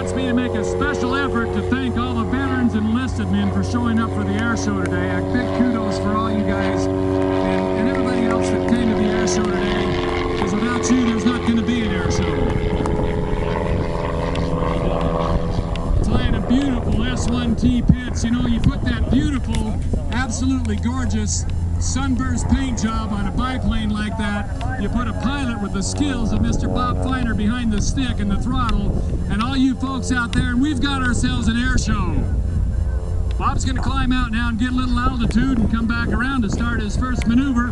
wants me to make a special effort to thank all the veterans and enlisted men for showing up for the air show today. A big kudos for all you guys and everybody else that came to the air show today, because without you, there's not going to be an air show. Flying a beautiful S1T pits. You know, you put that beautiful, absolutely gorgeous sunburst paint job on a biplane like that. You put a pilot with the skills of Mr. Bob Feiner behind the stick and the throttle, and all you folks out there, and we've got ourselves an air show. Bob's going to climb out now and get a little altitude and come back around to start his first maneuver.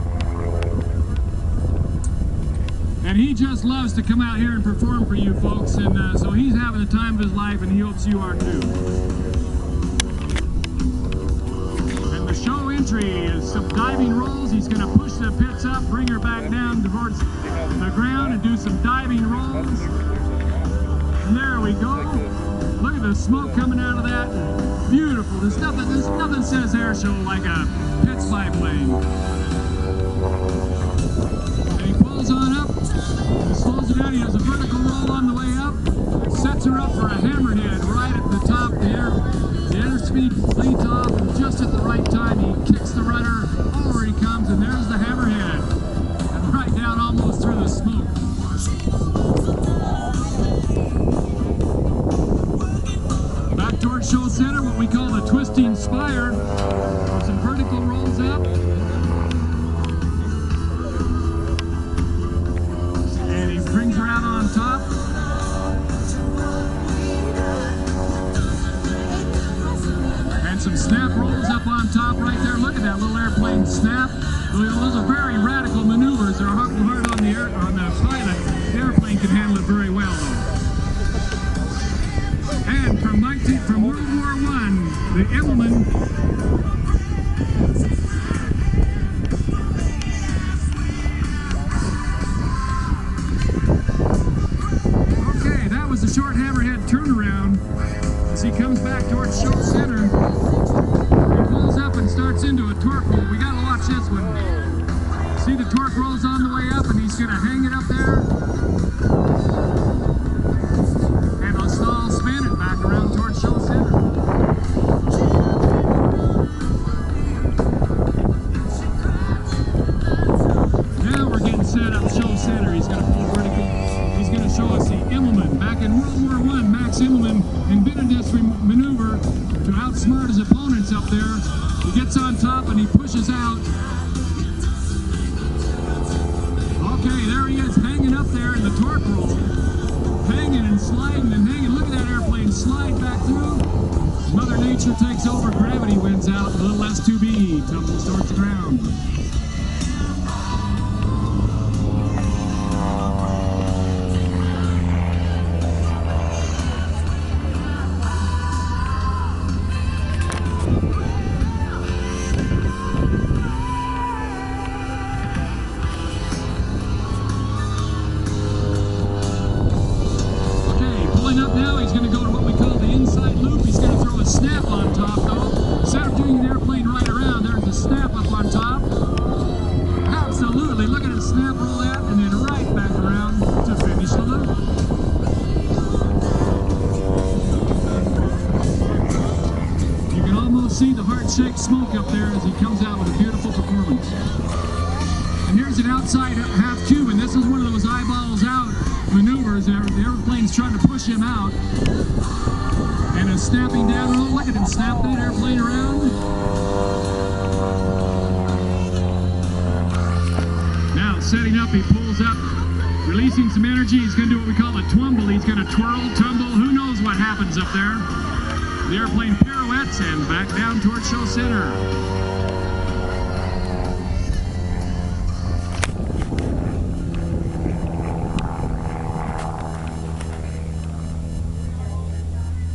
And he just loves to come out here and perform for you folks, and so he's having the time of his life, and he hopes you are too. And the show entry is some diving rolls. He's going to push the pits up, bring her back down towards the ground, and do some diving rolls. And there we go. Look at the smoke coming out of that. Beautiful. There's nothing says air show like a pits biplane. And he pulls on up. He slows it down. He has a vertical roll on the way up. Sets her up for a hammerhead right at the top there. The airspeed leads off, and just at the right time he kicks the rudder. Over he comes, and there's the hammerhead. And right down almost through the smoke. Back towards show center, what we call the twisting spire. Some vertical rolls up. And he brings her out on top. And some snap rolls up on top right there. Look at that little airplane snap. Those are very radical maneuvers. They're hard on the pilot. The airplane can handle it very well though. And from World War I, the Immelman. Okay, that was the short hammerhead turnaround as he comes back towards show center. He pulls up and starts into a torque roll. We gotta watch this one. See the torque rolls on the way up, and he's gonna hang it up there. And I'll stall spin it back around towards show center. Now we're getting set up show center. He's gonna pull vertical. He's gonna show us the Immelman. Back in World War I, Max Immelman invented this maneuver to outsmart his opponents up there. He gets on top and he pushes out. Okay, there he is, hanging up there in the torque roll. Hanging and sliding and hanging. Look at that airplane slide back through. Mother Nature takes over, gravity wins out. A little S2B tumbles towards the ground. Up now, he's going to go to what we call the inside loop. He's going to throw a snap on top though. Instead of doing an airplane right around, there's a snap up on top. Absolutely, look at it snap roll that and then right back around to finish the loop. You can almost see the heart-shaped smoke up there as he comes out with a beautiful performance. And here's an outside half cube, and this is one of those eyeballs out maneuvers. The airplane's trying to push him out, and a snapping down roll. Look at him snap that airplane around. Now setting up, he pulls up, releasing some energy. He's going to do what we call a twumble. He's going to twirl, tumble. Who knows what happens up there? The airplane pirouettes and back down towards show center.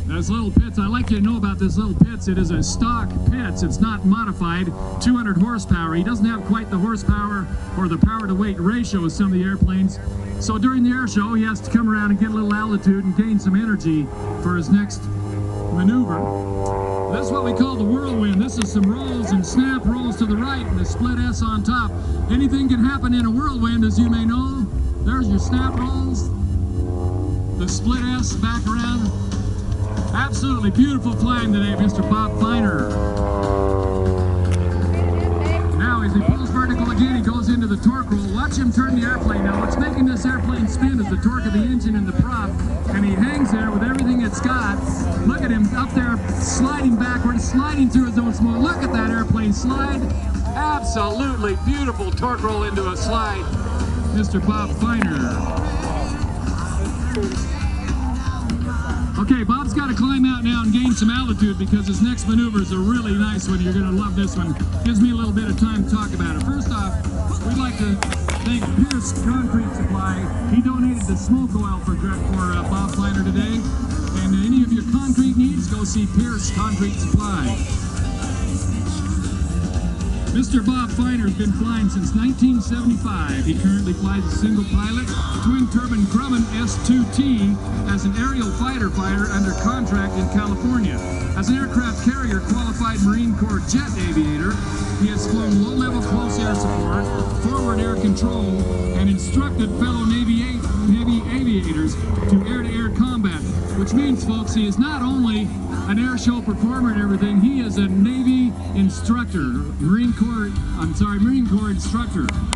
Those little pits, I like you to know about this little pits. It is a stock pits. It's not modified. 200 horsepower. He doesn't have quite the horsepower or the power to weight ratio of some of the airplanes. So during the air show, he has to come around and get a little altitude and gain some energy for his next maneuver. This is what we call the whirlwind. This is some rolls and snap rolls to the right and a split S on top. Anything can happen in a whirlwind, as you may know. There's your snap rolls, the split S back around Absolutely beautiful climb today, Mr. Bob Feiner. Now, as he pulls vertical again, he goes into the torque roll. Watch him turn the airplane. Now, what's making this airplane spin is the torque of the engine and the prop, and he hangs there with everything it's got. Look at him up there sliding backwards, sliding through his own smoke. Look at that airplane slide. Absolutely beautiful torque roll into a slide, Mr. Bob Feiner. Okay, Bob's got to climb out now and gain some altitude because his next maneuver is a really nice one. You're going to love this one. Gives me a little bit of time to talk about it. First off, we'd like to thank Pierce Concrete Supply. He donated the smoke oil for Bob Feiner today. And any of your concrete needs, go see Pierce Concrete Supply. Mr. Bob Feiner has been flying since 1975. He currently flies a single pilot, twin-turbine Grumman S2T as an aerial fighter under contract in California. As an aircraft carrier qualified Marine Corps jet aviator, he has flown low-level close air support, forward air control, and instructed fellow Navy aviators to air-to-air combat, which means, folks, he is not only an air show performer and everything, he is a Navy instructor, Marine Corps instructor.